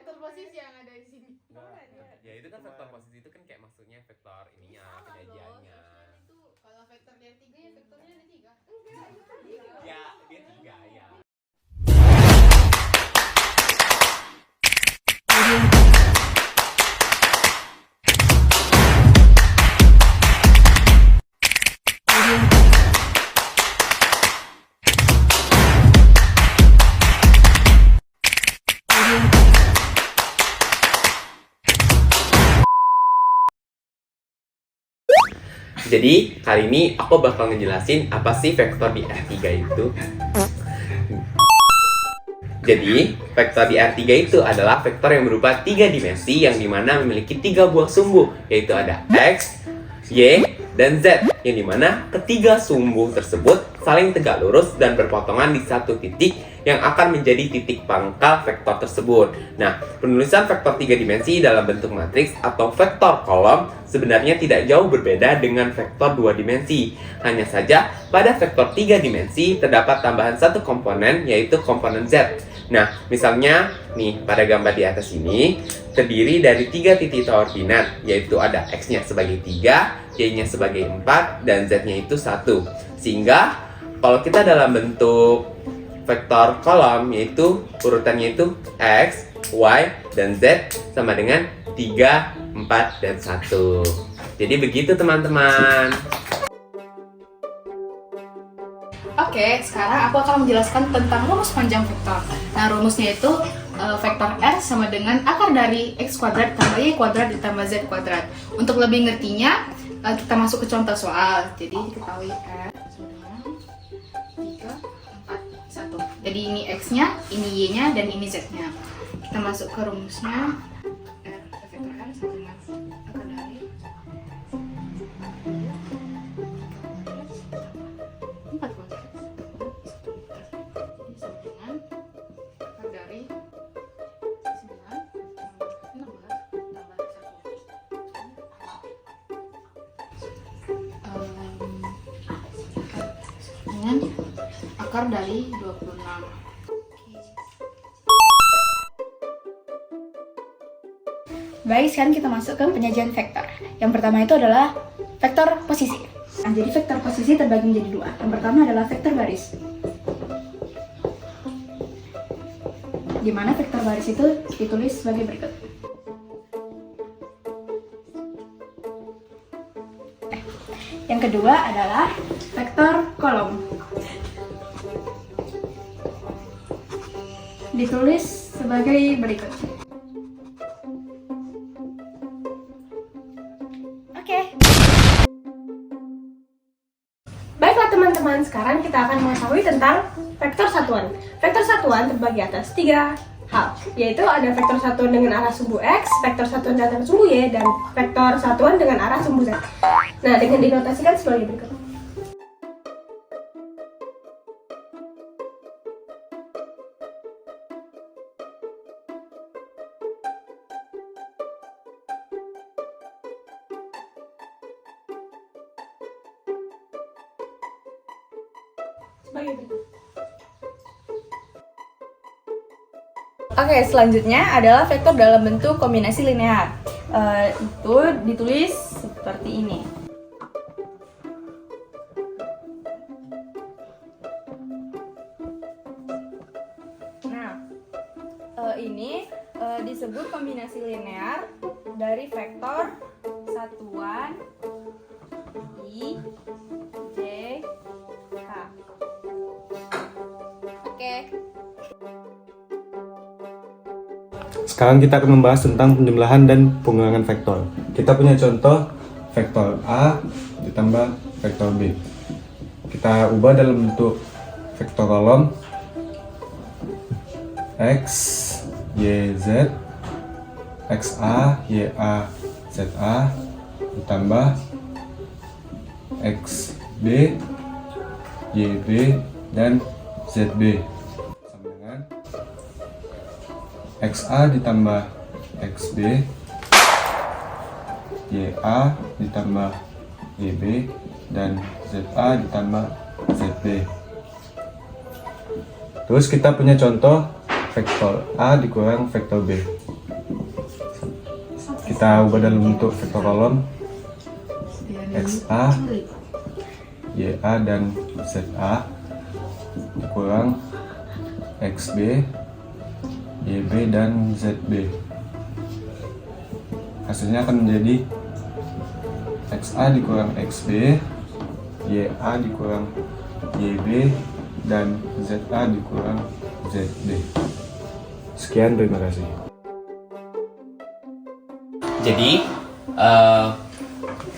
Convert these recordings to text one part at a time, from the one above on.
vektor posisi yang ada di sini. Ya itu kan vektor posisi itu kan kayak maksudnya vektor ininya, penyajiannya. Kalau vektor dari 3 ya vektornya ada 3. Ya, dia 3 ya. Jadi kali ini aku bakal ngejelasin apa sih vektor di R3 itu. Jadi vektor di R3 itu adalah vektor yang berupa 3 dimensi yang dimana memiliki 3 buah sumbu, yaitu ada X, Y, dan Z, yang dimana ketiga sumbu tersebut saling tegak lurus dan berpotongan di satu titik yang akan menjadi titik pangkal vektor tersebut. Nah, penulisan vektor 3 dimensi dalam bentuk matriks atau vektor kolom sebenarnya tidak jauh berbeda dengan vektor 2 dimensi. Hanya saja, pada vektor 3 dimensi terdapat tambahan satu komponen, yaitu komponen Z. Nah, misalnya nih pada gambar di atas ini terdiri dari 3 titik koordinat, yaitu ada X-nya sebagai 3, Y-nya sebagai 4, dan Z-nya itu 1. Sehingga kalau kita dalam bentuk vektor kolom, yaitu urutannya itu X, Y, dan Z sama dengan 3, 4, dan 1. Jadi begitu teman-teman. Oke, sekarang aku akan menjelaskan tentang rumus panjang vektor. Nah, rumusnya itu vektor R sama dengan akar dari X kuadrat tambah Y kuadrat ditambah Z kuadrat. Untuk lebih ngertinya, kita masuk ke contoh soal. Jadi diketahui R sama dengan 3, 4, 1. Jadi ini X-nya, ini Y-nya, dan ini Z-nya. Kita masuk ke rumusnya. Vektor R sama dengan akar dari 4 kuadrat. Sama dengan akar dari 9, 16, tambah 1. Dengan akar dari 26. Baik, sekarang kita masuk ke penyajian vektor. Yang pertama itu adalah vektor posisi. Nah, jadi vektor posisi terbagi menjadi 2. Yang pertama adalah vektor baris, di mana vektor baris itu ditulis sebagai berikut. Yang kedua adalah vektor kolom, ditulis sebagai berikut. Oke. Baiklah teman-teman, sekarang kita akan mengetahui tentang vektor satuan. Vektor satuan terbagi atas 3 hal, yaitu ada vektor satuan dengan arah sumbu X, vektor satuan dengan arah sumbu Y, dan vektor satuan dengan arah sumbu Z. Nah, dengan dinotasikan sebagai berikut. Oke, selanjutnya adalah vektor dalam bentuk kombinasi linear. Itu ditulis seperti ini. Nah, ini disebut kombinasi linear dari vektor satuan I, J, K. Oke. Sekarang kita akan membahas tentang penjumlahan dan pengurangan vektor. Kita punya contoh vektor A ditambah vektor B. Kita ubah dalam bentuk vektor kolom X, Y, Z, XA, YA, ZA ditambah XB, YB, dan ZB. XA ditambah XB, YA ditambah YB, dan ZA ditambah ZB. Terus kita punya contoh vektor A dikurang vektor B. Kita ubah dalam bentuk vektor kolom XA, YA, dan ZA dikurang XB, YB, dan ZB. Hasilnya akan menjadi XA dikurang XB, YA dikurang YB, dan ZA dikurang ZB. Sekian, terima kasih. Jadi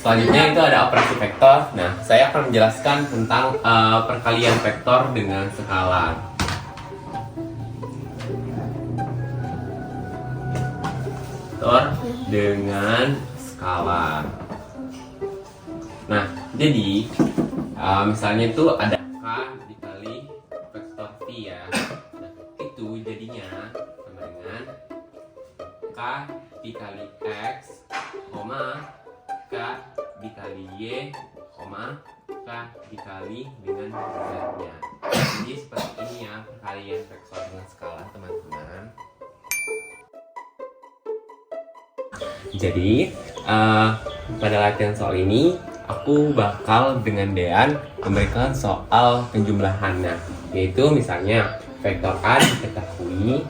selanjutnya itu ada operasi vektor. Nah, saya akan menjelaskan tentang perkalian vektor dengan skala. Vektor dengan skala. Nah, jadi misalnya itu ada K dikali vektor V ya. Nah, itu jadinya sama dengan K dikali X, K dikali Y, K dikali dengan Z-nya. Jadi seperti ini ya perkalian vektor dengan skala, teman-teman. Jadi pada latihan soal ini aku bakal dengan Dean memberikan soal penjumlahannya, yaitu misalnya vektor A diketahui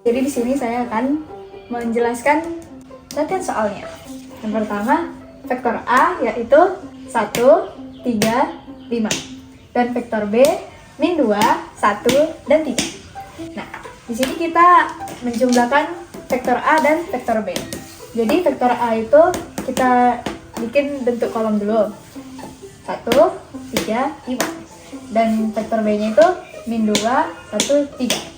Jadi di sini saya akan menjelaskan latihan soalnya. Yang pertama, vektor A yaitu 1, 3, 5. Dan vektor B min 2, 1, dan 3. Nah, di sini kita menjumlahkan vektor A dan vektor B. Jadi vektor A itu kita bikin bentuk kolom dulu. 1, 3, 5. Dan vektor B-nya itu min 2, 1, 3.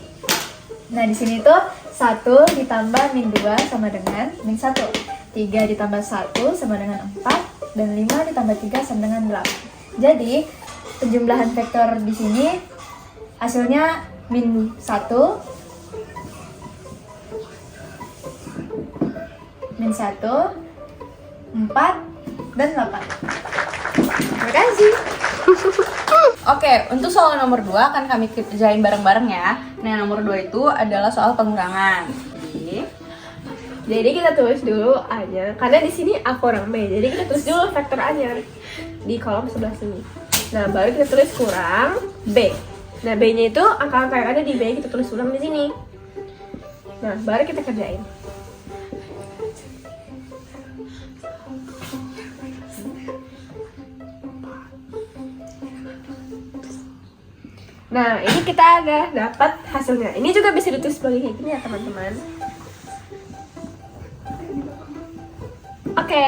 Nah, di sini tuh 1 ditambah min 2 sama dengan min 1. 3 ditambah 1 sama dengan 4. Dan 5 ditambah 3 sama dengan 8. Jadi, penjumlahan vektor di sini hasilnya min 1, min 1, 4, dan 8. Terima kasih. Oke, untuk soal nomor 2 akan kami kerjain bareng-bareng ya. Nah, nomor 2 itu adalah soal pengurangan. Jadi kita tulis dulu A-nya, karena di sini A kurang B. Jadi kita tulis dulu vektor A-nya di kolom sebelah sini. Nah, baru kita tulis kurang B. Nah, B-nya itu angka-angka yang ada di B kita tulis ulang di sini. Nah, baru kita kerjain. Nah, ini kita ada dapat hasilnya. Ini juga bisa ditulis sebagai kayak gini ya, teman-teman. Oke,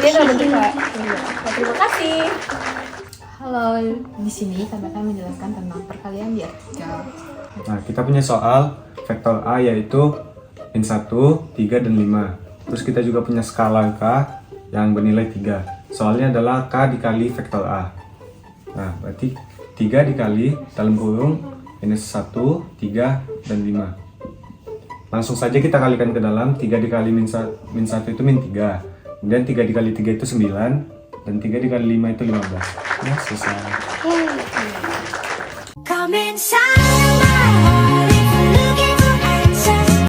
ini udah bentuk Pak. Terima kasih. Halo, di sini kami akan menjelaskan tentang perkalian di R3. Nah, kita punya soal vektor A yaitu min 1, 3, dan 5. Terus kita juga punya skala K yang bernilai 3. Soalnya adalah K dikali vektor A. Nah, berarti 3 dikali dalam kurung minus 1, 3, dan 5. Langsung saja kita kalikan ke dalam. 3 dikali min 1 itu min 3. Kemudian 3 dikali 3 itu 9. Dan 3 dikali 5 itu 15. Ya, selesai. Come inside.